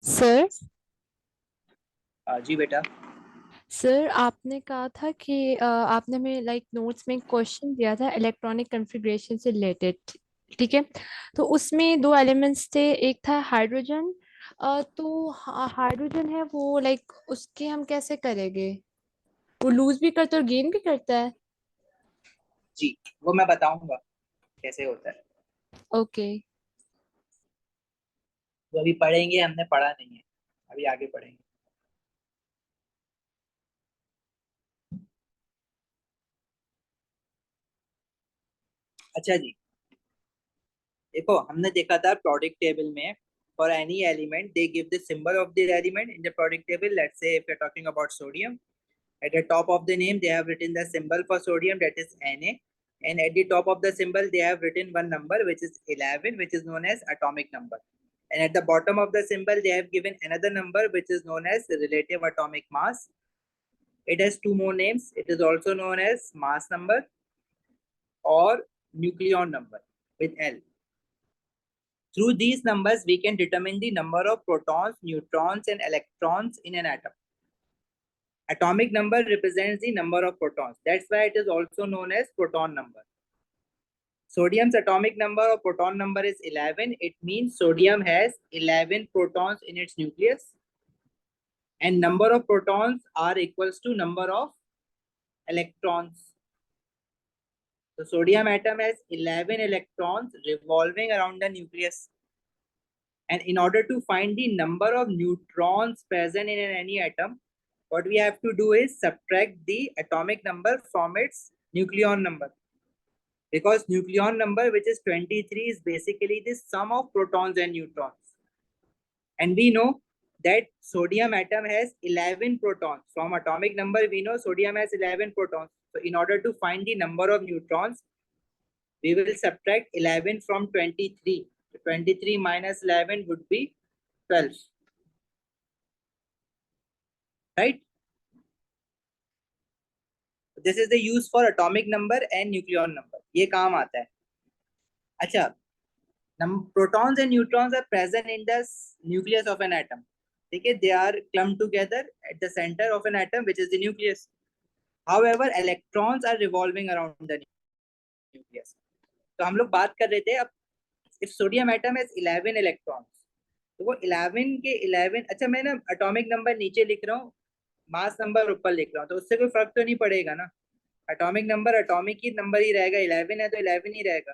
Sir जी बेटा। Sir आपने कहा था कि आपने हमें नोट्स में क्वेश्चन दिया था इलेक्ट्रॉनिक कॉन्फ़िगरेशन से रिलेटेड। ठीक है। तो उसमें दो एलिमेंट्स थे, एक था हाइड्रोजन। तो हाइड्रोजन है वो उसके हम कैसे करेंगे? वो लूज भी करता है और गेन भी करता है। जी, वो मैं बताऊंगा कैसे होता है। ओके। वो अभी पढ़ेंगे, हमने पढ़ा नहीं है, अभी आगे पढ़ेंगे। अच्छा जी, देखो हमने देखा था प्रोडक्ट टेबल में for any element they give the symbol of the element in the product table. Let's say if you are talking about sodium, at the top of the name they have written the symbol for sodium, that is Na, and at the top of the symbol they have written one number which is 11, which is known as atomic number, and at the bottom of the symbol they have given another number which is known as relative atomic mass. It has two more names. It is also known as mass number or nucleon number with L. Through these numbers we can determine the number of protons, neutrons and electrons in an atom. Atomic number represents the number of protons. That's why it is also known as proton number. Sodium's atomic number or proton number is 11. It means sodium has 11 protons in its nucleus, and number of protons are equals to number of electrons. The sodium atom has 11 electrons revolving around the nucleus. And in order to find the number of neutrons present in any atom, what we have to do is subtract the atomic number from its nucleon number. Because nucleon number, which is 23, is basically the sum of protons and neutrons. And we know that sodium atom has 11 protons. From atomic number, we know sodium has 11 protons. So in order to find the number of neutrons, we will subtract 11 from 23. So 23 minus 11 would be 12. Right? This is the use for atomic number and nucleon number. ये काम आता है. अच्छा, protons and neutrons are present in the nucleus of an atom. Okay, they are clumped together at the center of an atom, which is the nucleus. However, electrons are revolving around the nucleus. तो हम लोग बात कर रहे थे अब, if sodium atom has 11 electrons, तो वो 11 के 11, अच्छा मैं ना एटॉमिक नंबर नीचे लिख रहा हूँ, मास नंबर ऊपर लिख रहा हूँ, तो उससे कोई फर्क तो नहीं पड़ेगा ना। एटॉमिक नंबर एटॉमिक ही नंबर ही रहेगा, 11 है तो 11 ही रहेगा,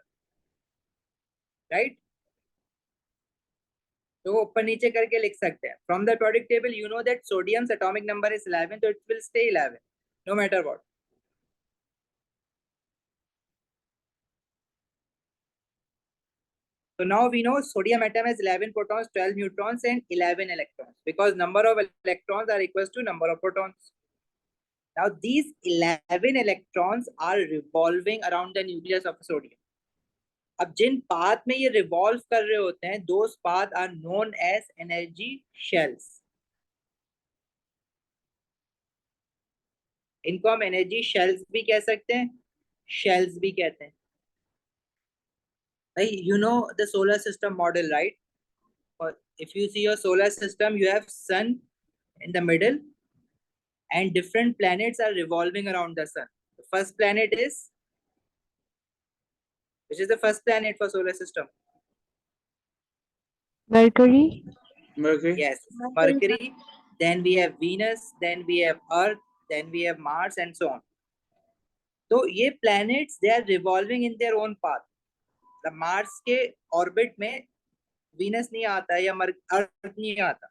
राइट। तो वो ऊपर नीचे करके लिख सकते हैं। From the product table you know that sodium's atomic number is 11, तो it will stay 11 no matter what. So now we know sodium atom has 11 protons, 12 neutrons and 11 electrons, because number of electrons are equals to number of protons. Now these 11 electrons are revolving around the nucleus of sodium. अब जिन path में ये revolve कर रहे होते हैं, those paths are known as energy shells. इनको हम energy shells भी कह सकते हैं, शेल्स भी कहते हैं। भाई you know the solar system model, right? Or if you see your solar system, you have sun in the middle and different planets are revolving around the sun. The first planet is, which is the first planet for solar system? Mercury. Mercury. Yes, Mercury. Then we have Venus, then we have Earth, then we have Mars and so on. तो ये planets they are revolving in their own path. मतलब Mars के orbit में Venus नहीं आता या अर्थ नहीं आता,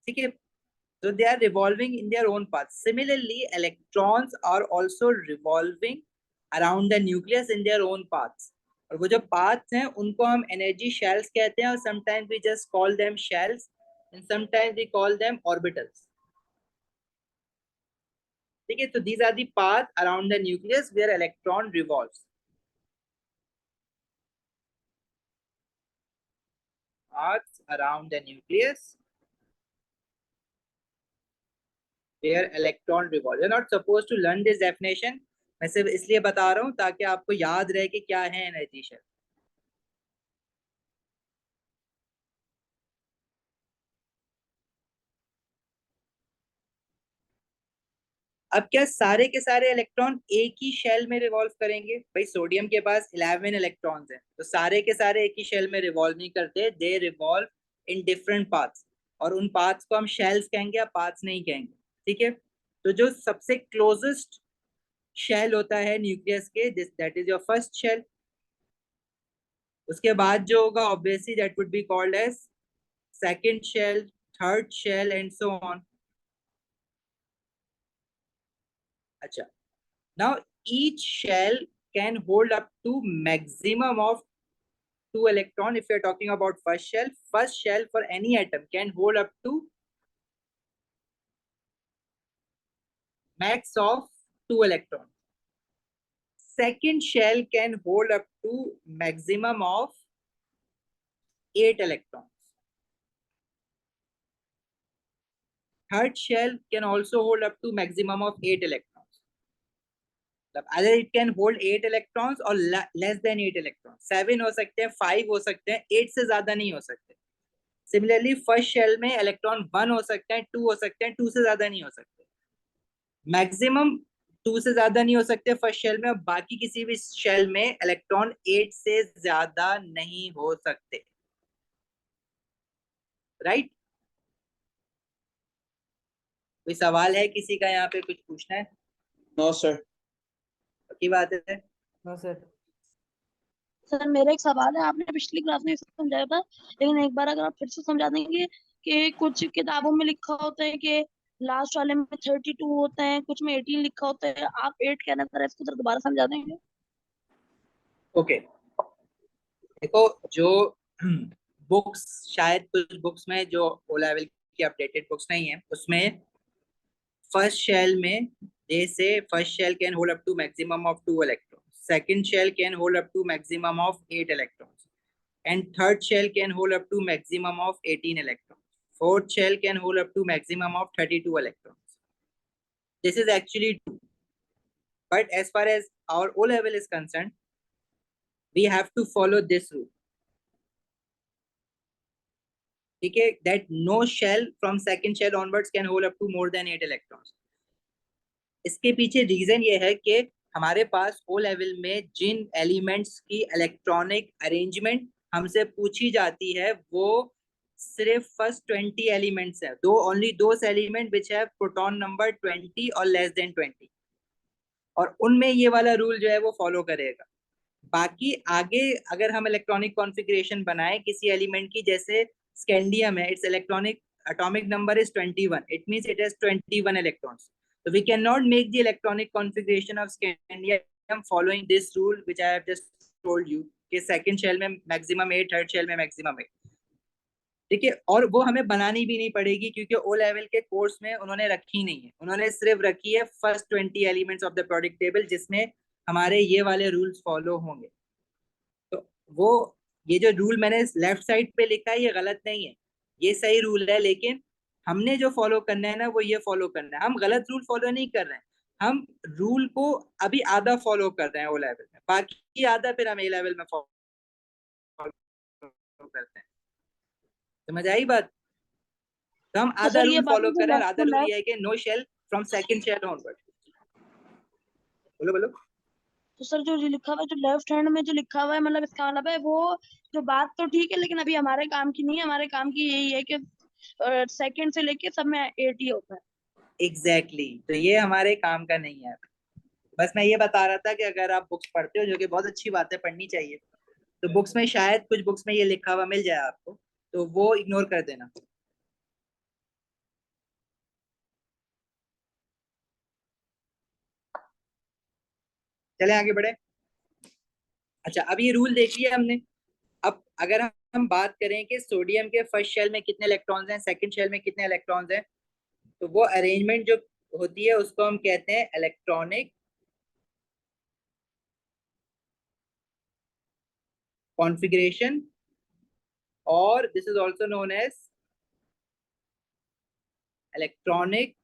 ठीक है। So they are revolving in their own path. Similarly, electrons are also revolving around the nucleus in their own paths. और वो जो paths हैं उनको हम energy shells कहते हैं, और sometimes we just call them shells and sometimes we call them orbitals. ठीक है, तो these are the paths around the nucleus where electron revolves. Paths around the nucleus where electron revolves. You're not supposed to learn this definition. मैं सिर्फ इसलिए बता रहा हूँ ताकि आपको याद रहे कि क्या है एनर्जी शेल। अब क्या सारे के सारे इलेक्ट्रॉन एक ही शेल में रिवॉल्व करेंगे? भाई सोडियम के पास 11 इलेक्ट्रॉन्स हैं, तो सारे के सारे एक ही शेल में रिवॉल्व नहीं करते, दे रिवॉल्व इन डिफरेंट पाथ्स, और उन पाथ्स को हम शेल्स कहेंगे या पाथ्स नहीं कहेंगे, ठीक है? तो जो सबसे क्लोजेस्ट शेल होता है न्यूक्लियस के, this that is your first shell. उसके बाद जो होगा obviously that would be called as second shell, third shell and so on. अच्छा, now each shell can hold up to maximum of 2 electron. If you are talking about first shell for any atom can hold up to max of 2 electrons. Second shell can hold up to maximum of 8 electrons. Third shell can also hold up to maximum of 8 electrons. Either it can hold 8 electrons or less than 8 electrons. 7 हो सकते हैं, 5 हो सकते हैं, 8 से ज्यादा नहीं हो सकते। सिमिलरली फर्स्ट शेल में इलेक्ट्रॉन 1 हो सकते हैं, 2 हो सकते हैं, 2 से ज्यादा नहीं हो सकते। मैक्सिमम 2 से ज्यादा नहीं हो सकते फर्स्ट शेल में, और बाकी किसी भी शेल में इलेक्ट्रॉन 8 से ज्यादा नहीं हो सकते, राइट? कोई सवाल है किसी का यहाँ पे, कुछ पूछना है? No sir. पक्की बात है? No sir. सर मेरा एक सवाल है, आपने पिछली क्लास में समझाया था, लेकिन एक बार अगर आप फिर से समझा देंगे कि कुछ किताबों में लिखा होता है कि लास्ट वाले में 32 होते हैं, कुछ में 18 लिखा होता है, आप 8 कहना सर, इसको सर दोबारा समझा देंगे? ओके, देखो जो बुक्स, शायद कुछ बुक्स में जो ओ लेवल की अपडेटेड बुक्स नहीं है, उसमें फर्स्ट शेल में they say first shell can hold up to maximum of 2 electrons, second shell can hold up to maximum of 8 electrons, and third shell can hold up to maximum of 18 electrons, fourth shell can hold up to maximum of 32 electrons. This is actually true, but as far as our O level is concerned, we have to follow this rule, okay, that no shell from second shell onwards can hold up to more than 8 electrons. इसके पीछे reason ये है कि हमारे पास ओ level में जिन elements की electronic arrangement हमसे पूछी जाती है वो सिर्फ फर्स्ट 20 एलिमेंट्स है, दो only those element which have proton number 20 और लेस देन 20, और उनमें ये वाला रूल जो है वो फॉलो करेगा। बाकी आगे अगर हम इलेक्ट्रॉनिक कॉन्फ़िगरेशन बनाए किसी एलिमेंट की, जैसे स्कैंडियम है, it's electronic atomic number is 21, it means it has 21 electrons, so we cannot make the electronic configuration of scandium following this rule which I have just told you कि second shell में maximum 8, third shell में maximum 8, ठीक है? और वो हमें बनानी भी नहीं पड़ेगी क्योंकि ओ लेवल के कोर्स में उन्होंने रखी नहीं है, उन्होंने सिर्फ रखी है first 20 elements of the product table जिसमें हमारे ये वाले रूल्स फॉलो होंगे। तो वो ये जो रूल मैंने लेफ्ट साइड पे लिखा है ये गलत नहीं है, ये सही रूल है, लेकिन हमने जो फॉलो करना है ना वो ये फॉलो करना है। हम गलत रूल फॉलो नहीं कर रहे हैं, हम रूल को अभी आधा फॉलो कर रहे हैं ओ लेवल में, बाकी आधा फिर हम ए लेवल में फॉलो करते हैं। समझ आई बात? तो हम तो आधा सर ये रूल बात फॉलो कर रहे हैं, आधा रूल लेफ्ट, ये है कि no shell from second shell onward. बोलो बोलो। तो सर जो लिखा हुआ है, जो लेफ्ट हैंड में जो लिखा हुआ है, मतलब इसका मतलब है वो जो बात तो ठीक है, लेकिन अभी हमारे काम की नहीं है, हमारे काम की यही है कि सेकंड से लेके सब में 8 ही होता है। एग्जैक्टली तो ये हमारे काम का नहीं है। बस मैं ये बता रहा था कि अगर आप बुक्स पढ़ते हो, जो कि बहुत अच्छी बात है, पढ़नी चाहिए, तो बुक्स में शायद कुछ बुक्स में ये लिखा हुआ मिल जाए आपको, तो वो इग्नोर कर देना। चले आगे बढ़े। अच्छा, अब ये रूल देख लिया हमने। अब अगर हम बात करें कि सोडियम के फर्स्ट शेल में कितने इलेक्ट्रॉन्स हैं, सेकंड शेल में कितने इलेक्ट्रॉन्स हैं, तो वो अरेंजमेंट जो होती है उसको हम कहते हैं इलेक्ट्रॉनिक कॉन्फ़िगरेशन, और this is also known as electronic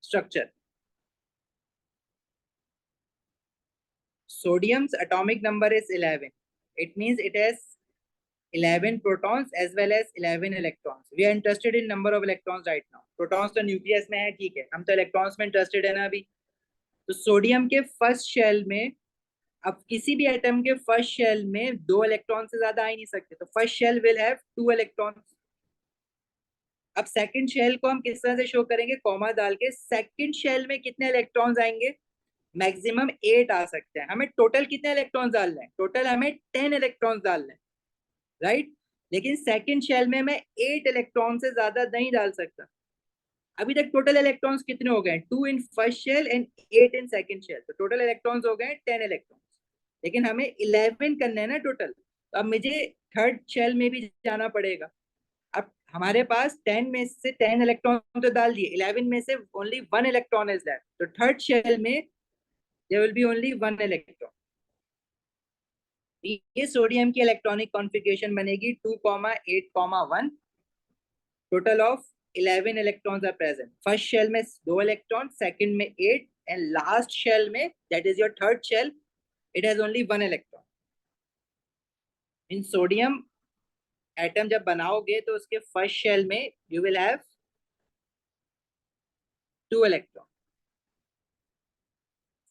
structure. Sodium's atomic number is 11. It means it has 11 protons as well as 11 electrons. We are interested in number of electrons right now. Protons तो nucleus में है, ठीक है, हम तो electrons में interested है ना अभी. तो सोडियम के फर्स्ट शेल में, अब किसी भी एटम के फर्स्ट शेल में 2 इलेक्ट्रॉन से ज्यादा आ ही नहीं सकते, तो first shell will have 2 electrons. अब सेकंड शेल को हम किस तरह से शो करेंगे, कॉमा डाल के. सेकंड शेल में कितने इलेक्ट्रॉन्स आएंगे, मैक्सिमम 8 आ सकते हैं. हमें टोटल कितने इलेक्ट्रॉन्स डालने हैं, टोटल हमें 10 इलेक्ट्रॉन्स डालने हैं, राइट. लेकिन सेकंड शेल में मैं 8 इलेक्ट्रॉन से ज्यादा नहीं डाल सकता. अभी तक टोटल इलेक्ट्रॉन्स कितने हो गए, 2 in first shell and 8 in second shell, तो टोटल इलेक्ट्रॉन्स हो गए 10 इलेक्ट्रॉन्स. लेकिन हमें 11 करने हैं ना टोटल, तो अब मुझे थर्ड शेल में भी जाना पड़ेगा. अब हमारे पास 10 में से 10 इलेक्ट्रॉन तो डाल दिए, 11 में से ओनली 1 इलेक्ट्रॉन इज दैट, तो थर्ड शेल में there will be only 1 electron. ये सोडियम की इलेक्ट्रॉनिक कॉन्फ़िगरेशन बनेगी 2,8,1. Total of 11 electrons are present. First shell में 2 इलेक्ट्रॉन, सेकंड में 8, एंड लास्ट शेल में, that is your third shell, it has only 1 electron. In sodium atom जब बनाओगे तो उसके फर्स्ट शेल में you will have 2 electron.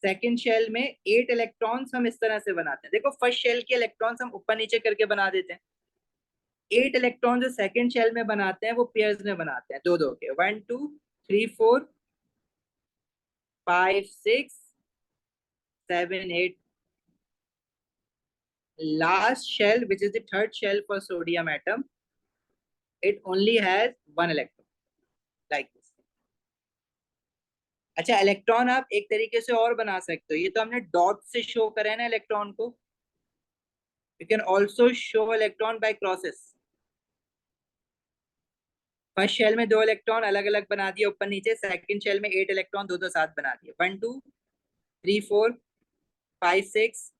Second shell में 8 electrons हम इस तरह से बनाते हैं. देखो फर्स्ट शेल के इलेक्ट्रॉन्स हम ऊपर नीचे करके बना देते हैं. 8 इलेक्ट्रॉन जो सेकेंड शेल में बनाते हैं वो पेयर्स में बनाते हैं, दो दो के, 1 2 3 4 5 6 7 8. Last shell, which is the third shell for sodium atom, it only has 1 electron, like this. अच्छा, इलेक्ट्रॉन आप एक तरीके से और बना सकते हो. ये तो हमने डॉट से शो करा है ना इलेक्ट्रॉन को. You can also show electron by crosses. First shell में 2 इलेक्ट्रॉन अलग अलग बना दिए ऊपर नीचे, सेकंड शेल में 8 इलेक्ट्रॉन दो दो साथ बना दिए, 1 2 3 4 5 6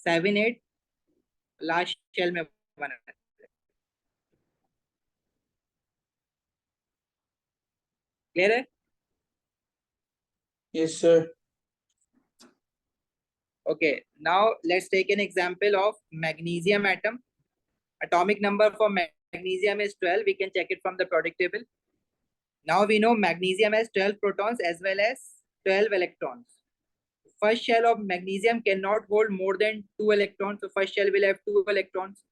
7 8. लास्ट शेल में 1. क्लियर है? Yes, sir. Okay, now let's take an example of magnesium atom. Atomic number for magnesium is 12. We can check it from the periodic table. Now we know magnesium has 12 protons as well as 12 electrons. First shell of magnesium cannot hold more than 2 electrons, so first shell will have 2 electrons.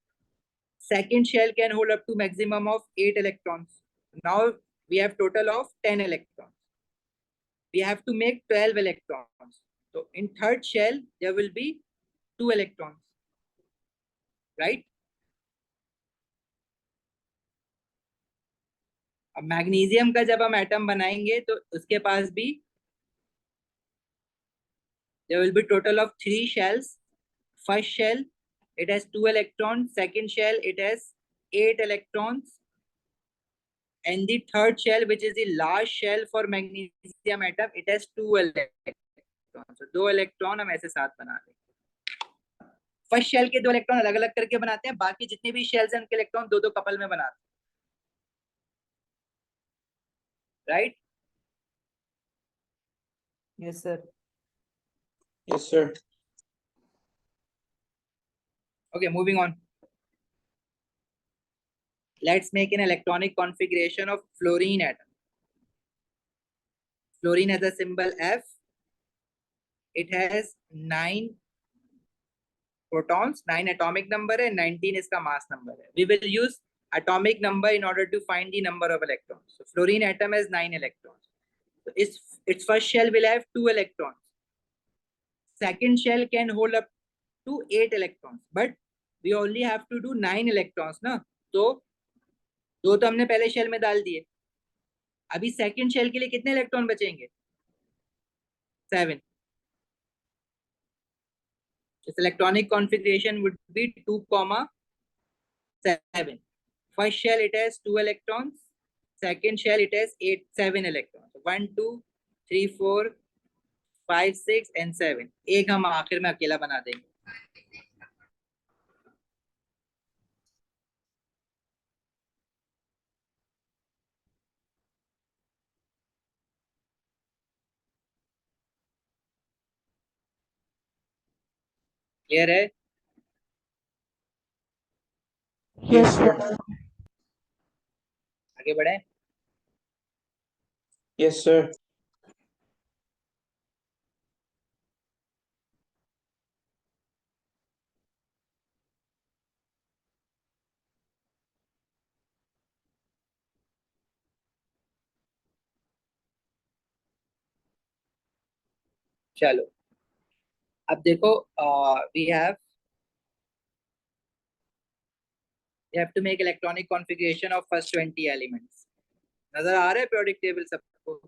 Second shell can hold up to maximum of 8 electrons. Now we have total of 10 electrons. We have to make 12 electrons. So in third shell there will be 2 electrons, right? अब magnesium का जब हम atom बनाएंगे तो उसके पास भी there will be total of 3 shells. First shell, it has 2 electrons. Second shell, it has 8 electrons. And the third shell, which is the last shell for magnesium atom, it has 2 electrons. So 2 electron हम ऐसे साथ बना देंगे. First shell के 2 electron अलग अलग करके बनाते हैं, बाकी जितने भी शेल्स हैं उनके इलेक्ट्रॉन दो दो कपल में बनाते हैं, right? Yes, sir. Yes, sir. Okay, moving on. Let's make an electronic configuration of fluorine atom. Fluorine has a symbol F. It has 9 protons, 9 atomic number, and 19 is the mass number. We will use atomic number in order to find the number of electrons. So fluorine atom has 9 electrons. So its first shell will have 2 electrons. Second shell can hold up to 8 electrons, but we only have to do 9 electrons ना. तो दो तो हमने पहले shell में डाल दिए. अभी सेकंड शेल के लिए कितने इलेक्ट्रॉन बचेंगे? 7. Its electronic configuration would be 2,7. First shell it has 2 electrons. Second shell it has 7 electrons. 1 2 3 4 5 6 and 7. एक हम आखिर में अकेला बना देंगे. क्लियर है? Yes, sir. आगे बढ़े। Yes, sir. चलो अब देखो, we have to make electronic configuration of first 20 elements. नजर आ रहा है periodic table सबको?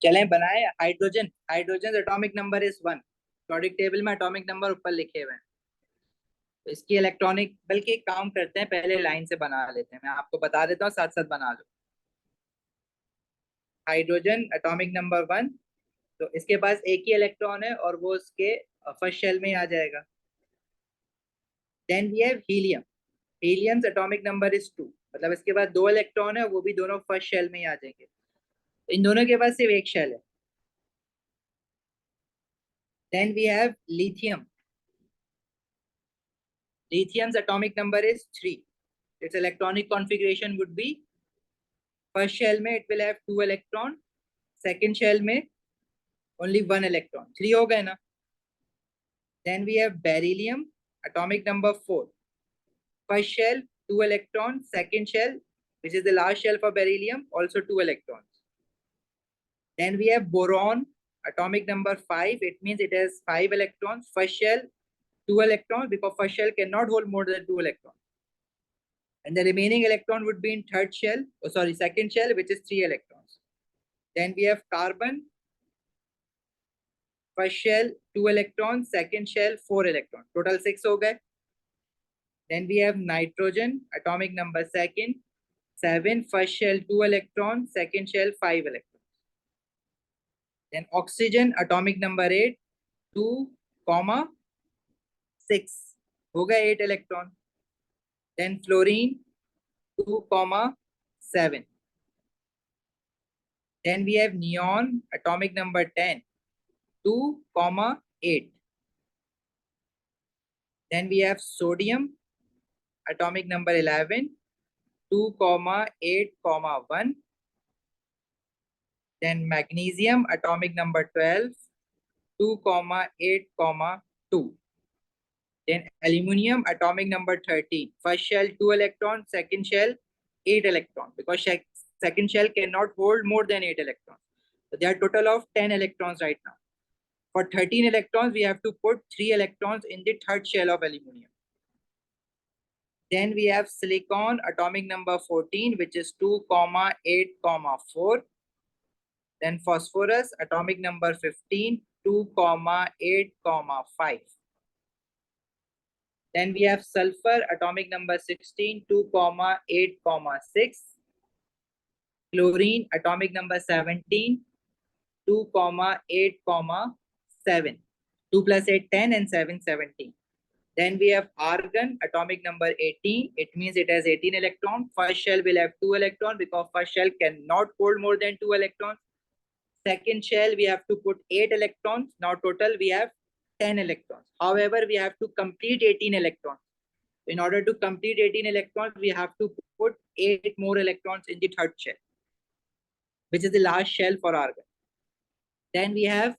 चलें बनाए। Hydrogen, hydrogen atomic number is 1। periodic table में एटॉमिक नंबर ऊपर लिखे हुए हैं, तो इसकी इलेक्ट्रॉनिक, बल्कि एक काम करते हैं, पहले लाइन से बना लेते हैं, मैं आपको बता देता हूँ, साथ साथ बना लो। हाइड्रोजन एटॉमिक नंबर 1, तो इसके पास एक ही इलेक्ट्रॉन है और वो उसके फर्स्ट शेल में ही आ जाएगा। Then we have helium, helium's atomic number is 2, मतलब इसके पास 2 इलेक्ट्रॉन है, वो भी दोनों फर्स्ट शेल में ही आ जाएंगे। तो इन दोनों के पास सिर्फ एक शेल है। Then we have lithium, lithium's atomic number is 3. Its electronic configuration would be, first shell में it will have 2 electron, second shell में only 1 electron, 3 हो गए ना। Then we have beryllium, atomic number 4. First shell 2 electron, second shell, which is the last shell for beryllium, also 2 electrons. Then we have boron, atomic number 5. It means it has 5 electrons. First shell 2 electrons, because first shell cannot hold more than 2 electrons. And the remaining electron would be in third shell, second shell, which is 3 electrons. Then we have carbon, first shell 2 electrons, second shell 4 electrons, total 6 हो गए. Then we have nitrogen, atomic number 7, first shell 2 electrons, second shell 5 electrons. Then oxygen, atomic number 8, 2, 6 हो गए 8 electron. Then fluorine 2, 7. Then we have neon, atomic number 10, 2, 8. Then we have sodium, atomic number 11, 2, 8, 1. Then magnesium, atomic number 12, 2, 8, 2. Then aluminium, atomic number 13, first shell 2 electrons, second shell 8 electrons, because second shell cannot hold more than 8 electrons. So there are total of 10 electrons right now. For 13 electrons, we have to put 3 electrons in the third shell of aluminium. Then we have silicon, atomic number 14, which is 2, 8, 4. Then phosphorus, atomic number 15, 2, 8, 5. Then we have sulfur, atomic number 16, 2, 8, 6. Chlorine, atomic number 17, 2, 8, 7. 2 plus 8, 10, and 7, 17. Then we have argon, atomic number 18. It means it has 18 electrons. First shell will have 2 electrons, because first shell cannot hold more than 2 electrons. Second shell, we have to put 8 electrons. Now total we have 10 electrons. However, we have to complete 18 electrons. In order to complete 18 electrons, we have to put 8 more electrons in the third shell, which is the last shell for argon. Then we have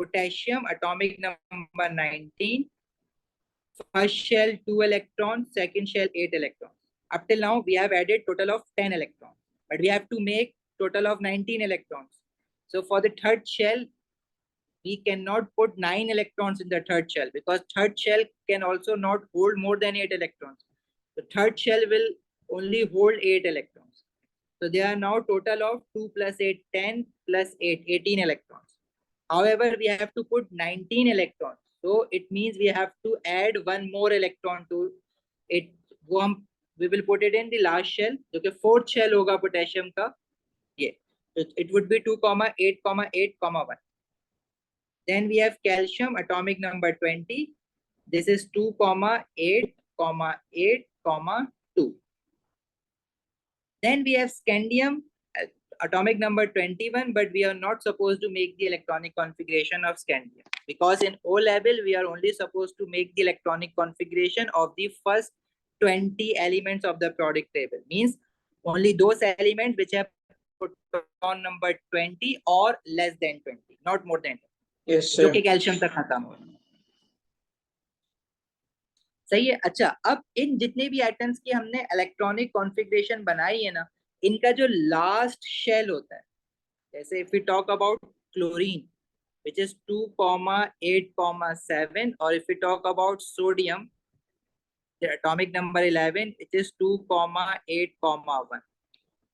potassium, atomic number 19. First shell 2 electrons, second shell 8 electrons. Up till now, we have added total of 10 electrons, but we have to make total of 19 electrons. So for the third shell, we cannot put 9 electrons in the third shell because third shell can also not hold more than 8 electrons. The third shell will only hold 8 electrons. So they are now total of 2 plus 8, 10 plus 8, 18 electrons. However, we have to put 19 electrons. So it means we have to add one more electron to it. We will put it in the last shell. जो कि fourth shell होगा potassium का. ये. So it would be 2, 8, 8, 1. Then we have calcium, atomic number 20. This is 2, 8, 8, 2. Then we have scandium, atomic number 21, but we are not supposed to make the electronic configuration of scandium because in O level we are only supposed to make the electronic configuration of the first 20 elements of the periodic table. Means only those elements which have proton number 20 or less than 20, not more than 20. Yes, जो sir. कि calcium तक खत्म हो. सही है. अच्छा, अब इन जितने भी एटम्स की हमने इलेक्ट्रॉनिक कॉन्फ़िगरेशन बनाई है ना, इनका जो लास्ट शेल होता है, जैसे if we talk about chlorine which is 2, 8, 7, or if we talk about sodium, the atomic number 11, it is 2, 8, 1.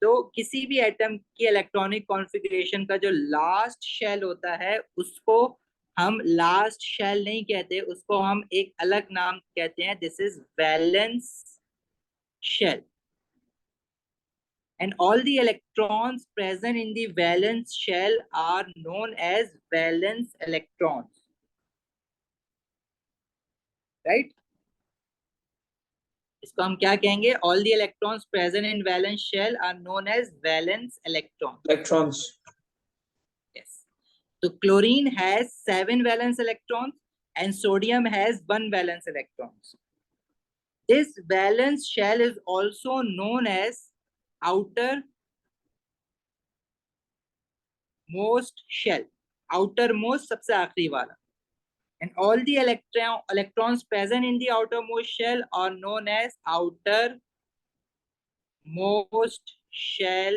तो किसी भी एटम की इलेक्ट्रॉनिक कॉन्फ़िगरेशन का जो लास्ट शेल होता है उसको हम लास्ट शेल नहीं कहते, उसको हम एक अलग नाम कहते हैं. This is valence shell. And all the electrons present in the valence shell are known as valence electrons. Right? इसको हम क्या कहेंगे? All the electrons present in valence shell are known as valence electrons. Electrons. Yes. So chlorine has 7 valence electrons and sodium has 1 valence electrons. This valence shell is also known as outermost shell. Outermost सबसे आखिरी वाला. And all the electrons present in the outermost shell are known as outermost shell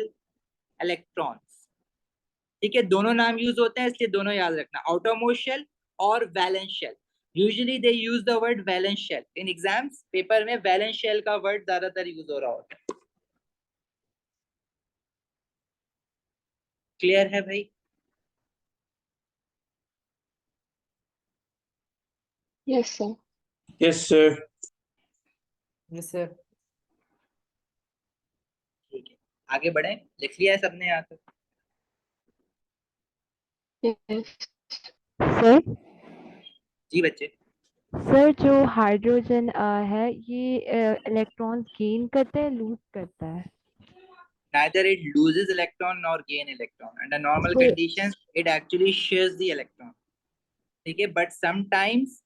electrons. ठीक है, दोनों नाम use होते हैं इसलिए दोनों याद रखना, outermost shell और valence shell. Usually they use the word valence shell. In exams paper में valence shell का वर्ड ज्यादातर यूज हो रहा होता है. क्लियर है भाई? Yes sir. Yes, sir. Yes, sir. ठीक है, आगे बढ़े. लिख लिया है सबने यहाँ तक? सर जी बच्चे. सर जो हाइड्रोजन है ये इलेक्ट्रॉन गेन करता है लूज करता है? Neither it loses electron nor gain electron. Under normal So- conditions, it actually shares the electron. Okay, but sometimes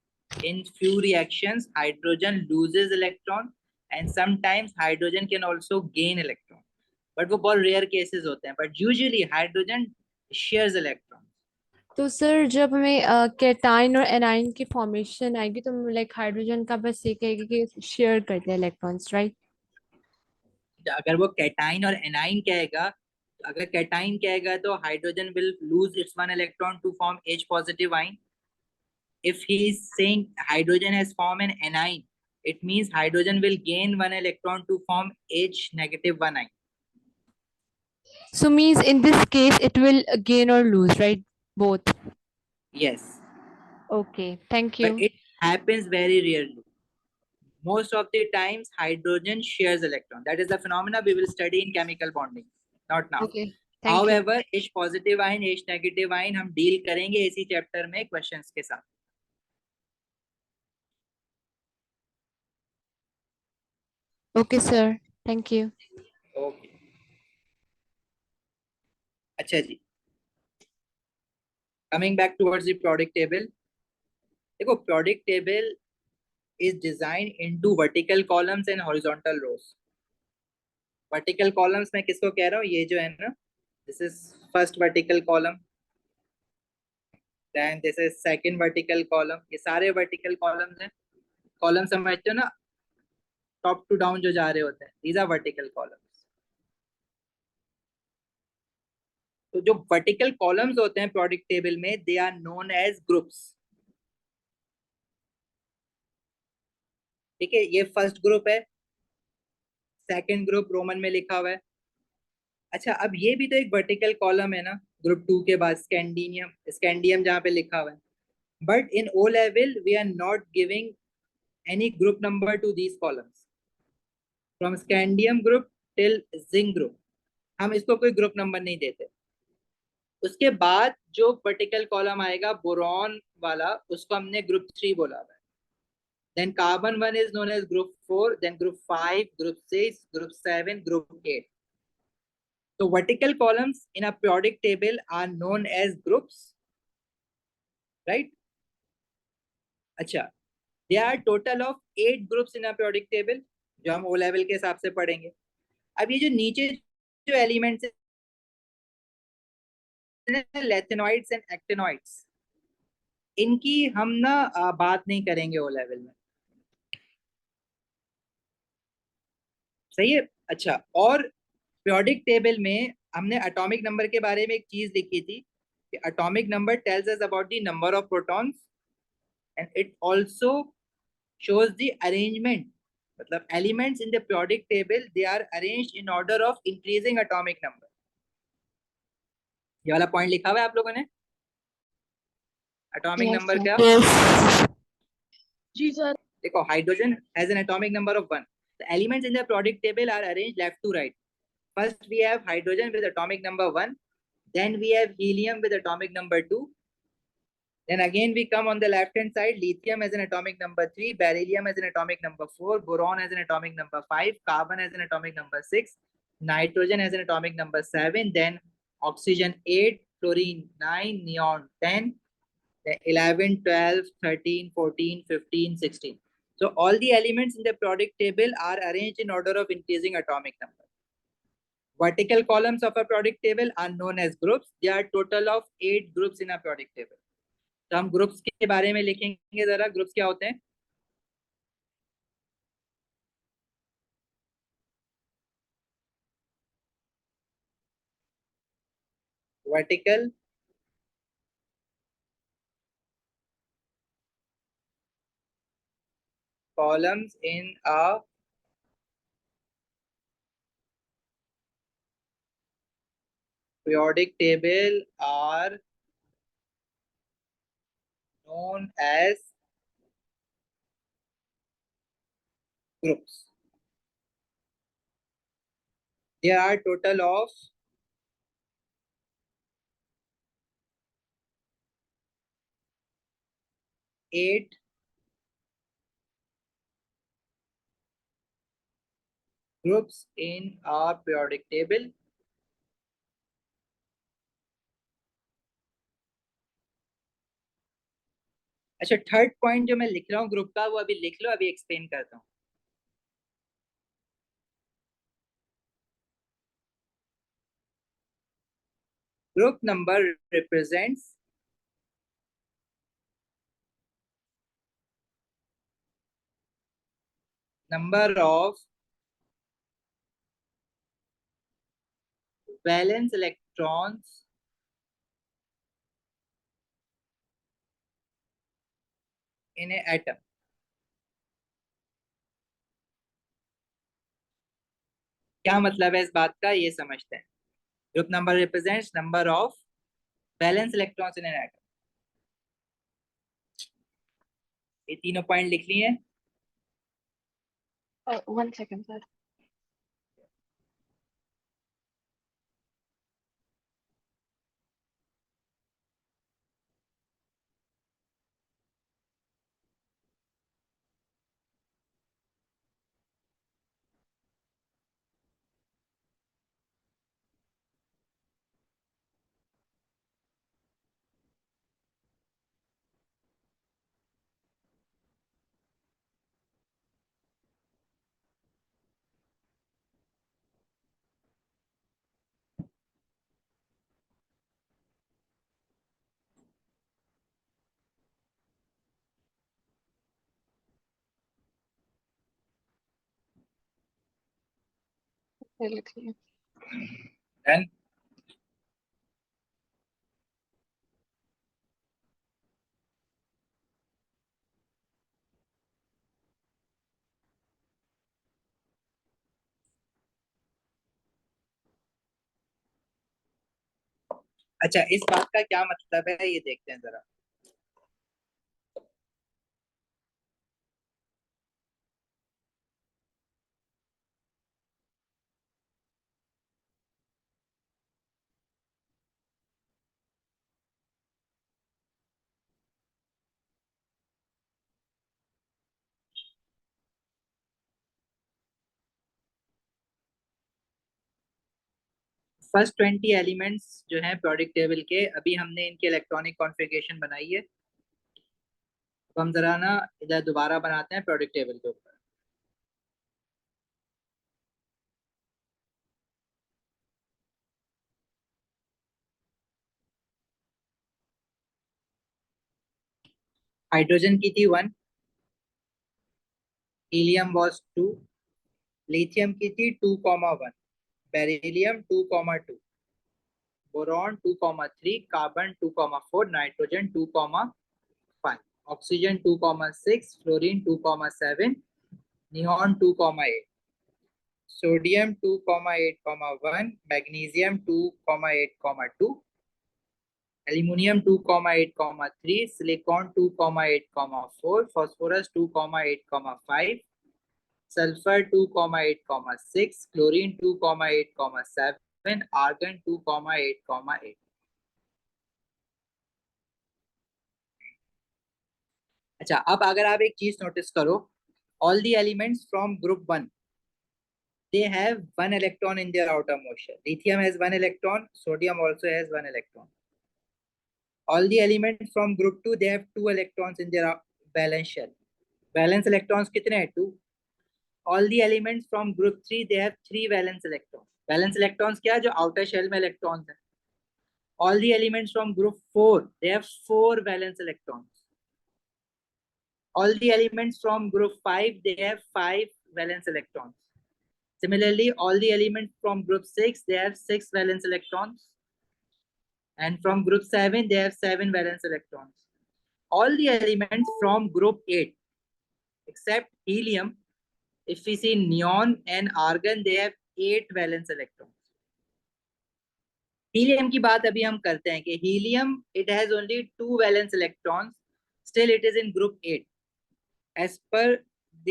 in few reactions, hydrogen loses electron, and sometimes hydrogen can also gain electron. But वो बहुत rare cases होते हैं. But usually hydrogen shares electron. तो sir जब हमें cation और A9 की formation आएगी तो लाइक हाइड्रोजन का बस ये कहेगी कि शेयर करते हैं इलेक्ट्रॉन्स, राइट? अगर वो कैटाइन और एनाइन कहेगा, अगर कैटाइन कहेगा तो hydrogen will lose its 1 electron to form H positive ion. If he is saying hydrogen has formed an anion, it means hydrogen will gain 1 electron to form H negative 1 ion. So means in this case it will gain or lose, right? Both. Yes. Okay, thank you. But it happens very rarely. Most of the times hydrogen shares electron. That is the phenomena we will study in chemical bonding. Not now. Okay, thank you. However, H positive ion, H negative ion हम deal करेंगे इसी chapter में questions के साथ. Okay sir, thank you. Okay. अच्छा जी. Coming back towards the periodic table. देखो, periodic table is designed into vertical columns and horizontal rows. Vertical columns मैं किसको कह रहा हूँ? ये जो है ना, this is first vertical column. Then this is second vertical column. ये सारे vertical columns हैं. Column समझते हो ना? Top to down जो जा रहे होते हैं. These are vertical columns. तो जो वर्टिकल कॉलम्स होते हैं प्रोडक्ट टेबल में, they are known as groups. ठीक है, ये फर्स्ट ग्रुप है, सेकंड ग्रुप रोमन में लिखा हुआ है। अच्छा, अब ये भी तो एक वर्टिकल कॉलम है ना, ग्रुप 2 के बाद स्कैंडिनियम, स्कैंडियम जहाँ पे लिखा हुआ है। But in O level we are not giving any group number to these columns from scandium group till zinc group, हम इसको कोई ग्रुप नंबर नहीं देते। उसके बाद जो वर्टिकल कॉलम आएगा बोरॉन वाला, उसको हमने ग्रुप 3 बोला है। then carbon 1 is known as group 4, then group 5, group 6, group 7, group 8. so vertical columns in a periodic table are known as groups, right? अच्छा, there are total of 8 groups in a periodic table, जो हम O level के हिसाब से पढ़ेंगे। अब ये जो नीचे जो एलिमेंट्स हैं, लेथेनॉइड्स एंड एक्टिनॉइड्स, इनकी हम ना बात नहीं करेंगे ओ लेवल में, सही है। अच्छा, और periodic टेबल में हमने एटॉमिक नंबर के बारे में एक चीज लिखी थी कि atomic number tells us about the number of protons and it also shows the arrangement, मतलब elements in the periodic table they are arranged in order of increasing atomic number. ये वाला पॉइंट लिखा हुआ है आप लोगों ने, एटॉमिक Yes, नंबर sir. क्या? जी सर। देखो, hydrogen has an atomic number of 1। The elements in the periodic table are arranged left to right. First we have hydrogen with atomic number 1, then we have helium with atomic number 2, then again we come on the left hand side, lithium has an atomic number 3, beryllium has an atomic number 4, boron has an atomic number 5, carbon has an atomic number 6, nitrogen has an atomic number 7, then oxygen 8, fluorine 9, neon 10, then 11, 12, 13, 14, 15, 16. So all the elements in the periodic table are arranged in order of increasing atomic number. Vertical columns of a periodic table are known as groups. There are total of 8 groups in a periodic table. तो हम groups के बारे में लिखेंगे जरा, groups क्या होते हैं? Vertical columns in a periodic table are known as groups. There are total of 8 groups in a periodic table. अच्छा, थर्ड पॉइंट जो मैं लिख रहा हूँ ग्रुप का, वो अभी लिख लो, अभी एक्सप्लेन करता हूँ। Group number represents number of valence electrons in an atom. क्या मतलब है इस बात का, ये समझते हैं। Group number represents number of valence electrons in an atom. ये तीनों पॉइंट लिख लिए हैं। 1 second, sir. Done? अच्छा, इस बात का क्या मतलब है ये देखते हैं जरा। फर्स्ट 20 एलिमेंट्स जो हैं प्रोडक्ट टेबल के, अभी हमने इनकी इलेक्ट्रॉनिक कॉन्फ़िगरेशन बनाई है। अब हम जरा ना इधर दोबारा बनाते हैं प्रोडक्ट टेबल के ऊपर। हाइड्रोजन की थी 1, हीलियम वाज 2, लिथियम की थी 2,1, beryllium 2,2, boron 2,3, carbon 2,4, nitrogen 2,5, oxygen 2,6, fluorine 2,7, neon 2,8, sodium 2,8,1, magnesium 2,8,2, aluminium 2,8,3, silicon 2,8,4, phosphorus 2,8,5, sulphur 2,8,6, chlorine 2,8,7, argon 2,8,8। अच्छा, अब अगर आप एक चीज नोटिस करो, all the elements from group 1 they have one electron in their outermost shell. Lithium has one electron, sodium also has one electron. All the elements from group 2 they have 2 electrons in their valence shell. Valence electrons कितने हैं? 2. All the elements from group 3 they have 3 valence electrons. Valence electrons क्या है? जो outer shell में electrons हैं. All the elements from group 4 they have 4 valence electrons. All the elements from group 5 they have 5 valence electrons. Similarly, all the elements from group 6 they have 6 valence electrons. And from group 7 they have 7 valence electrons. All the elements from group 8 except helium, if we see neon and argon, they have 8 valence electrons. Helium की बात अभी हम करते हैं कि helium it has only 2 valence electrons, still it is in group 8 as per the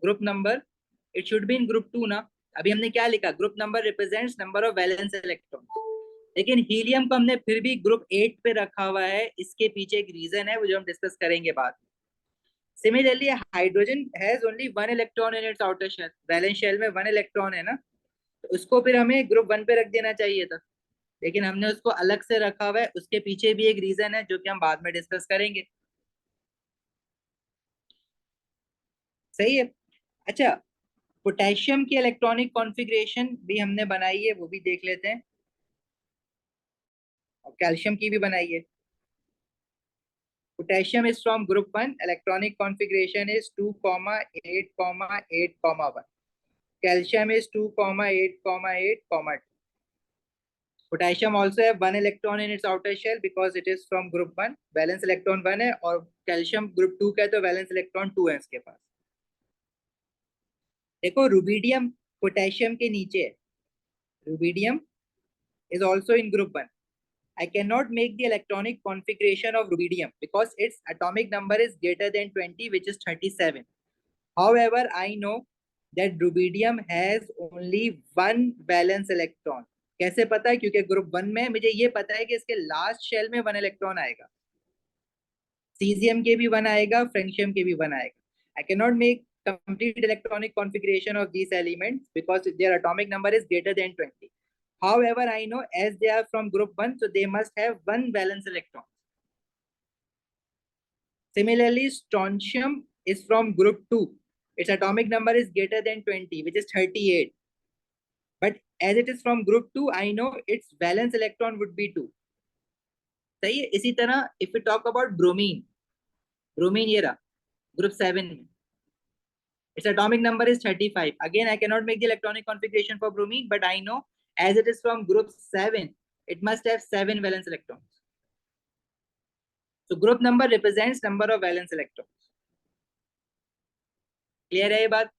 group number it should be in group 2 ना। अभी हमने क्या लिखा? Group number represents number of valence electrons, लेकिन हीलियम को हमने फिर भी ग्रुप 8 पे रखा हुआ है। इसके पीछे एक रीजन है वो जो हम डिस्कस करेंगे बाद में। Similarly hydrogen has only 1 electron in its outer shell, valence shell में 1 इलेक्ट्रॉन है ना, तो उसको फिर हमें ग्रुप 1 पे रख देना चाहिए था, लेकिन हमने उसको अलग से रखा हुआ है। उसके पीछे भी एक रीजन है जो कि हम बाद में डिस्कस करेंगे। सही है। अच्छा, पोटेशियम की इलेक्ट्रॉनिक कॉन्फ़िगरेशन भी हमने बनाई है, वो भी देख लेते हैं, और कैल्शियम की भी बनाई है। Potassium is from group 1, electronic configuration is 2,8,8,1. Calcium is 2,8,8,2. Potassium also have 1 electron in its outer shell because it is from group 1, valence electron 1 है, और कैल्शियम ग्रुप 2 का है तो वैलेंस इलेक्ट्रॉन 2 है इसके पास। देखो, रुबीडियम पोटेशियम के नीचे है, rubidium is also in group 1. I cannot make the electronic configuration of rubidium because its atomic number is greater than 20, which is 37. However, I know that rubidium has only 1 valence electron. कैसे पता है? क्योंकि group 1 में मुझे ये पता है कि इसके लास्ट शेल में 1 इलेक्ट्रॉन आएगा, सीजियम के भी 1 आएगा, फ्रेंशियम के भी 1 आएगा. I cannot make complete electronic configuration of these elements because their atomic number is greater than 20. However, I know as they are from group 1, so they must have 1 valence electron. Similarly, strontium is from group 2. Its atomic number is greater than 20, which is 38. But as it is from group 2, I know its valence electron would be 2. सही है। इसी तरह if we talk about bromine, bromine ये रहा group 7 में, its atomic number is 35. Again, I cannot make the electronic configuration for bromine, but I know as it is from group 7, it must have 7 valence electrons. So group number represents number of valence electrons. Clear है ये बात?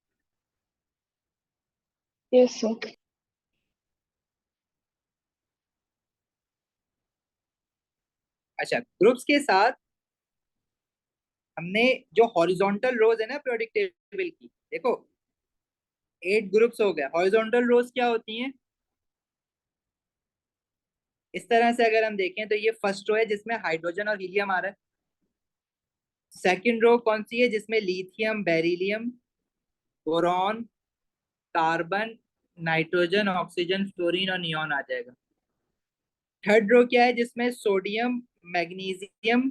Yes, sir. अच्छा, groups के साथ हमने जो horizontal रोज है ना पीरियोडिक टेबल की, देखो 8 ग्रुप्स हो गए। हॉरिजॉन्टल रोज क्या होती हैं? इस तरह से अगर हम देखें तो ये फर्स्ट रो है जिसमें हाइड्रोजन और हीलियम आ रहा है। सेकंड रो कौन सी है? जिसमें lithium, beryllium, boron, carbon, nitrogen, oxygen, fluorine और नियॉन आ जाएगा। थर्ड रो क्या है? जिसमें sodium, magnesium,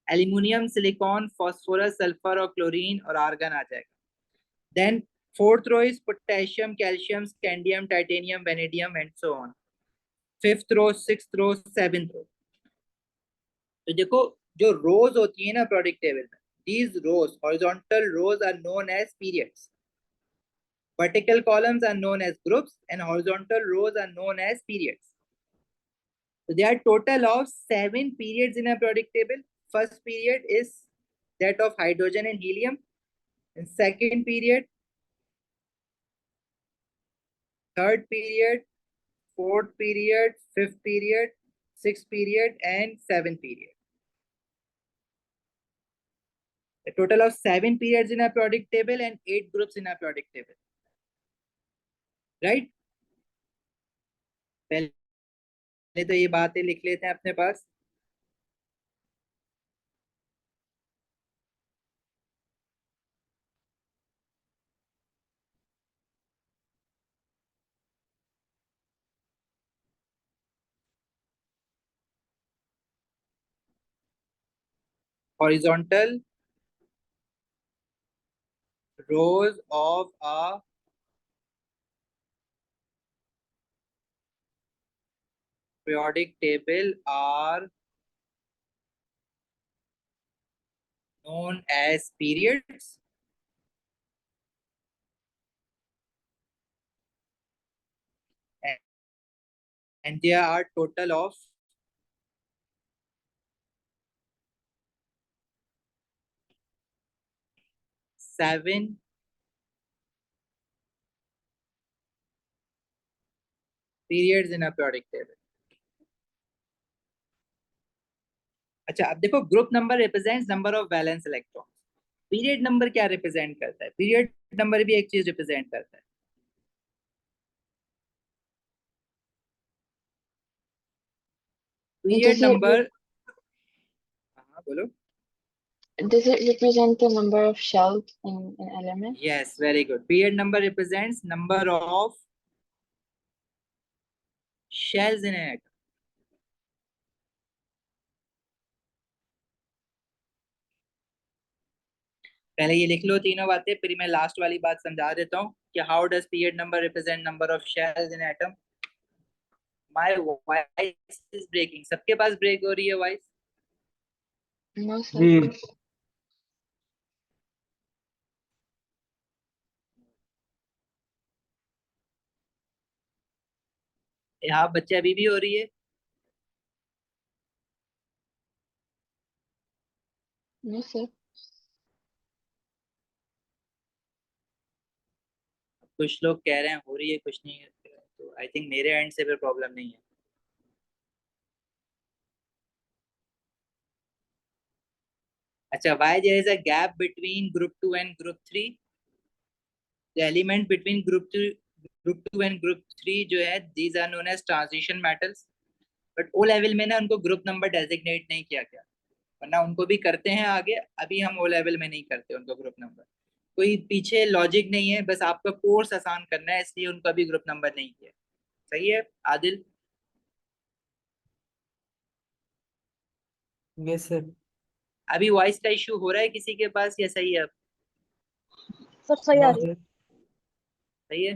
aluminium, silicon, phosphorus, sulphur और क्लोरीन और आर्गन आ जाएगा। Then fourth row is potassium, calcium, scandium, titanium, vanadium and so on. Fifth row, sixth row, seventh row. तो देखो जो रोज होती है ना प्रोडक्ट टेबल में, these rows, horizontal rows are known as periods. Vertical columns are known as groups and horizontal rows are known as periods. So there are total of 7 periods in a periodic table. First period is that of hydrogen and helium. And second period, third period, fourth period, fifth period, sixth period, and seventh period. A total of 7 periods in a periodic table and 8 groups in a periodic table. Right? पहले तो ये बातें लिख लेते हैं अपने पास। Horizontal rows of a periodic table are known as periods. And there are total of 7 periods in a periodic table. अच्छा, अब देखो group number represents number of valence electron. Period number क्या रिप्रेजेंट करता है? पीरियड नंबर भी एक चीज represent करता है। पीरियड नंबर, हाँ बोलो। Does it represent the number of shells in an element? Yes, very good. Period number represents number of shells in an atom. पहले ये लिख लो तीनों बातें, फिर मैं लास्ट वाली बात समझा देता हूँ कि how does period number represent number of shells in atom. My voice is breaking. सबके पास ब्रेक हो रही है वॉइस? No, sir. यहाँ बच्चे अभी भी हो रही है? No, sir. कुछ लोग कह रहे हैं हो रही है, कुछ नहीं है, तो आई थिंक मेरे एंड से फिर प्रॉब्लम नहीं है। अच्छा, why there is a gap between group 2 and group 3? The element between group 2 and group 3 जो है, these are known as transition metals. But O level में ना उनको ग्रुप नंबर डेजिग्नेट नहीं किया गया, वरना उनको भी करते हैं आगे। अभी हम ओ लेवल में नहीं करते उनको ग्रुप नंबर। कोई पीछे लॉजिक नहीं है, बस आपका कोर्स आसान करना है, इसलिए उनका भी ग्रुप नंबर नहीं किया। सही है आदिल? Yes, sir. अभी वॉइस का इश्यू हो रहा है किसी के पास या सही है? अब सब सही आ No, रही है। sir. सही है।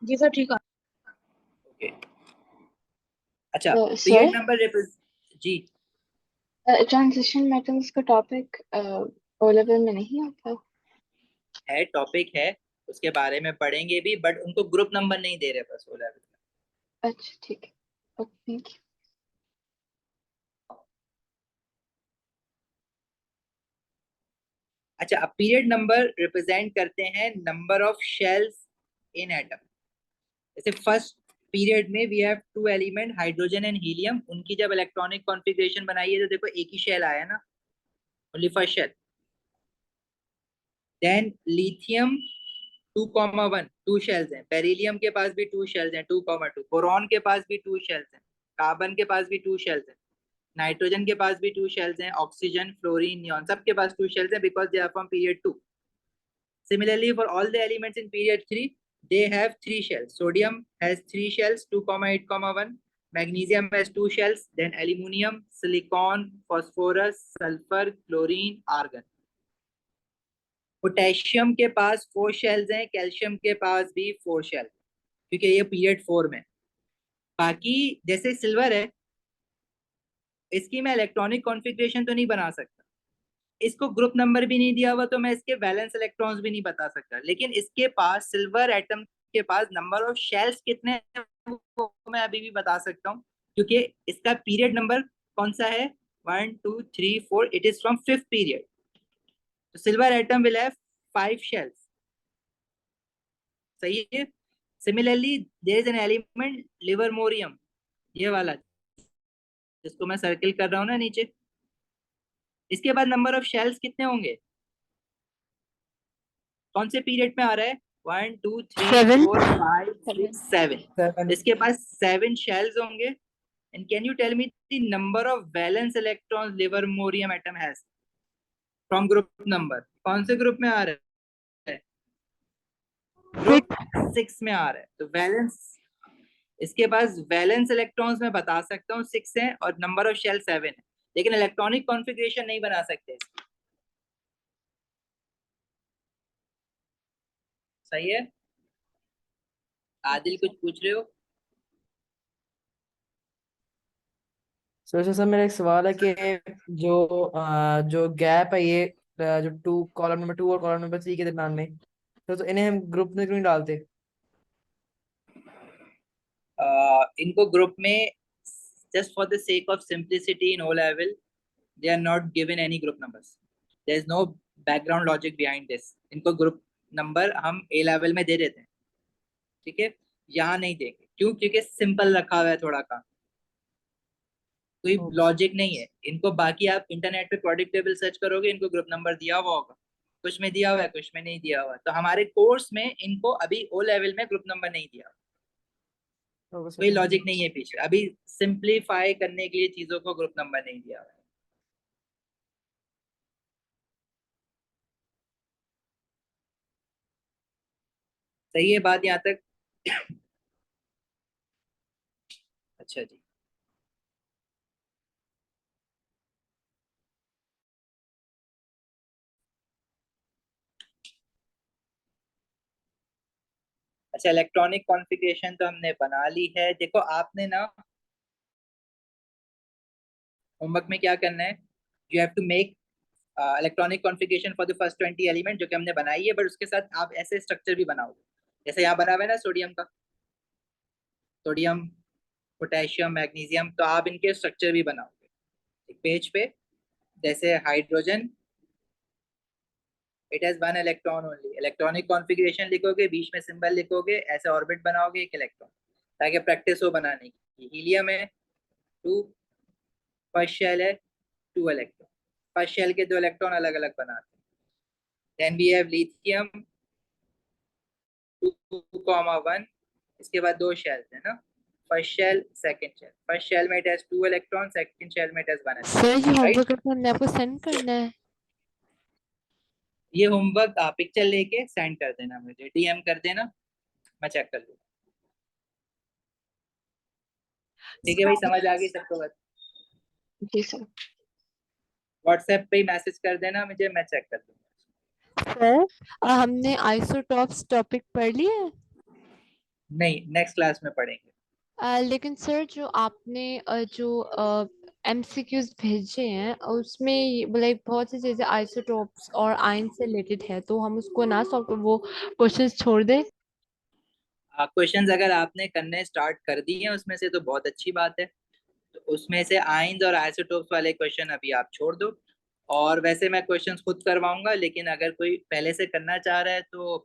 जी सर ठीक है। ओके। अच्छा, Sir, पीरियड नंबर जी transition metals का topic O level में नहीं आता? है, टॉपिक है, उसके बारे में पढ़ेंगे भी, बट उनको ग्रुप नंबर नहीं दे रहे बस ओ लेवल में। अच्छा ठीक है। Okay, thank you. अच्छा, अब पीरियड नंबर रिप्रेजेंट करते हैं number of shells in atom. जैसे फर्स्ट पीरियड में we have two element hydrogen and helium, उनकी जब इलेक्ट्रॉनिक कॉन्फ़िगरेशन बनाई है तो देखो एक ही शेल आया ना, only first shell. Then lithium 2,1 two shells हैं, बेरिलियम के पास भी टू शेल्स हैं 2,2, बोरॉन के पास भी टू शेल्स हैं, कार्बन के पास भी टू शेल्स हैं, नाइट्रोजन के पास भी टू शेल्स हैं, ऑक्सीजन, फ्लोरीन, नियॉन सबके पास टू शेल्स हैं because they are from period 2। Similarly, for all the elements in period 3, they have three shells. Sodium has three shells, 2,8,1. Magnesium has two shells. Then aluminum, silicon, phosphorus, sulfur, chlorine, argon. Potassium के पास 4 shells हैं, calcium के पास भी 4 shell, क्योंकि ये period 4 में। बाकी जैसे सिल्वर है, इसकी मैं इलेक्ट्रॉनिक कॉन्फ़िगरेशन तो नहीं बना सकता, इसको ग्रुप नंबर भी नहीं दिया हुआ, तो मैं इसके वैलेंस इलेक्ट्रॉन्स भी नहीं बता सकता, लेकिन इसके पास सिल्वर एटम के पास नंबर ऑफ शेल्स कितने हैं वो मैं अभी भी बता सकता हूँ, क्योंकि इसका पीरियड नंबर कौन सा है, 1 2 3 4, it is from 5th period. तो silver atom will have 5 shells, सही है। Similarly there is an element livermorium, ये वाला जिसको मैं सर्किल कर रहा हूँ ना नीचे, इसके बाद नंबर ऑफ शेल्स कितने होंगे, कौन से पीरियड में आ रहा है, 1 2 3 7 4 5 6 7, 7. इसके पास 7 शेल्स होंगे। And can you tell me the number of valence electrons livermorium atom has from group number, कौन से ग्रुप में आ रहा है, ग्रुप 6 में आ रहा है। तो वैलेंस, इसके पास वैलेंस इलेक्ट्रॉन्स मैं बता सकता हूँ 6 है और नंबर ऑफ शेल 7 है, लेकिन इलेक्ट्रॉनिक कॉन्फ़िगरेशन नहीं बना सकते। सही है। आदिल कुछ पूछ रहे हो? सर मेरा एक सवाल है कि जो गैप है ये जो कॉलम नंबर 2 और कॉलम नंबर 3 के दरम्यान में, तो इन्हें हम ग्रुप में क्यों नहीं डालते? इनको ग्रुप में just for the sake of simplicity in O level they are not given any group numbers, there is no background logic behind this, इनको ग्रुप नंबर हम A level में दे देते हैं, ठीक है, यहाँ नहीं देंगे। क्यों? क्योंकि सिंपल रखा हुआ है थोड़ा काम, कोई लॉजिक नहीं है इनको। बाकी आप इंटरनेट पे प्रोडक्ट टेबल सर्च करोगे, इनको ग्रुप नंबर दिया हुआ होगा, कुछ में दिया हुआ है कुछ में नहीं दिया हुआ, तो हमारे कोर्स में इनको अभी O लेवल में ग्रुप नंबर नहीं दिया, कोई लॉजिक नहीं है पीछे, अभी सिंप्लीफाई करने के लिए चीजों को ग्रुप नंबर नहीं दिया हुआ है। सही है बात यहाँ तक? अच्छा जी, अच्छा इलेक्ट्रॉनिक कॉन्फ़िगरेशन तो हमने बना ली है। देखो आपने ना होमवर्क में क्या करना है, you have to make electronic configuration for the first 20 element जो कि हमने बनाई है, बट उसके साथ आप ऐसे स्ट्रक्चर भी बनाओगे जैसे यहाँ बना हुआ है ना सोडियम का, सोडियम पोटेशियम मैग्नीशियम, तो आप इनके स्ट्रक्चर भी बनाओगे एक पेज पे। जैसे hydrogen, it has 1 electron only, electronic configuration लिखोगे, बीच में सिंबल लिखोगे, ऐसे ऑर्बिट बनाओगे 1 इलेक्ट्रॉन, ताकि प्रैक्टिस हो बनाने की। हीलियम है 2, फर्स्ट शेल है 2 इलेक्ट्रॉन, फर्स्ट शेल के 2 इलेक्ट्रॉन अलग अलग बनाते हैं। देन वी हैव लिथियम 2,1, इसके बाद 2 शेल्स है ना, first shell second shell, first shell में it has 2 electron, second shell में इट हैज 1 सर ये इलेक्ट्रॉन, राइट। होमवर्क हमने आपको सेंड करना है? ये होमवर्क आप पिक्चर लेके सेंड कर देना, मुझे डीएम कर देना, मैं चेक कर लूँगा। ठीक है भाई, समझ आ गई सबको? बात जी सर। व्हाट्सएप पे ही मैसेज कर देना मुझे, मैं चेक कर दूंगा। सर हमने आइसोटॉप्स टॉपिक पढ़ लिया है? नहीं, नेक्स्ट क्लास में पढ़ेंगे। लेकिन सर जो आपने जो एमसीक्यूज भेजे हैं उसमें लाइक बहुत सी चीजें आइसोटॉप्स और आयन से रिलेटेड है, तो हम उसको ना सॉल्व, वो क्वेश्चंस छोड़ दें? क्वेश्चंस अगर आपने करने स्टार्ट कर दिए हैं उसमें से तो बहुत अच्छी बात है, तो उसमें से आयंस और आइसोटोप्स वाले क्वेश्चन अभी आप छोड़ दो। और वैसे मैं क्वेश्चंस खुद करवाऊंगा, लेकिन अगर कोई पहले से करना चाह रहा है तो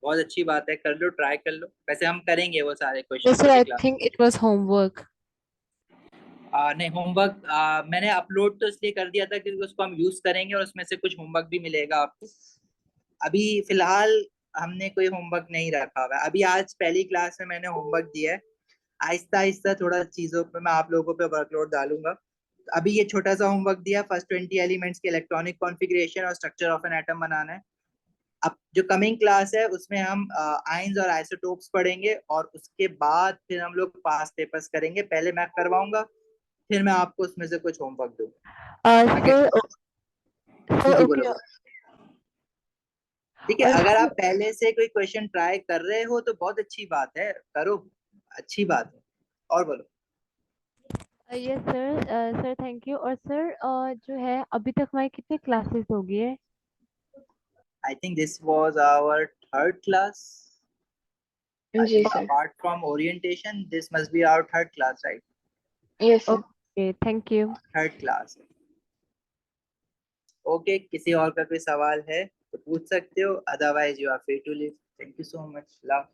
बहुत अच्छी बात है, कर लो, ट्राई कर लो। वैसे हम करेंगे वो सारे क्वेश्चन Yes, sir, पूरी I class. think it was homework. नहीं, होमवर्क मैंने अपलोड तो इसलिए कर दिया था क्योंकि उसको हम यूज करेंगे और उसमें से कुछ होमवर्क भी मिलेगा आपको। अभी फिलहाल हमने कोई होमवर्क नहीं रखा हुआ है। अभी आज पहली क्लास में मैंने होमवर्क दिया है। आहिस्ता आहिस्ता थोड़ा चीजों पे मैं आप लोगों पे वर्कलोड डालूंगा। अभी ये छोटा सा होमवर्क दिया, फर्स्ट 20 एलिमेंट्स के इलेक्ट्रॉनिक कॉन्फ़िगरेशन और स्ट्रक्चर ऑफ एन एटम बनाना है। अब जो कमिंग क्लास है उसमें हम आयंस और आइसोटोप्स पढ़ेंगे और उसके बाद फिर हम लोग पास्ट पेपर्स करेंगे। पहले मैं करवाऊंगा, फिर मैं आपको उसमें से कुछ होमवर्क दूंगा। आगे Sir, जी sir, जी, बोलो okay. बोलो। ठीक है, और अगर आप पहले से कोई क्वेश्चन ट्राई कर रहे हो तो बहुत अच्छी बात है, करो, अच्छी बात है। और बोलो। Yes sir, sir thank you. और सर जो है अभी तक हमारी कितने क्लासेस हो गई है? I think this was our third class. I जी think sir. apart from orientation, this must be our third class, right? Yes sir. Okay, thank you. Third class. Okay, किसी और का कोई सवाल है तो पूछ सकते हो, otherwise you are free to leave. Thank you so much, love.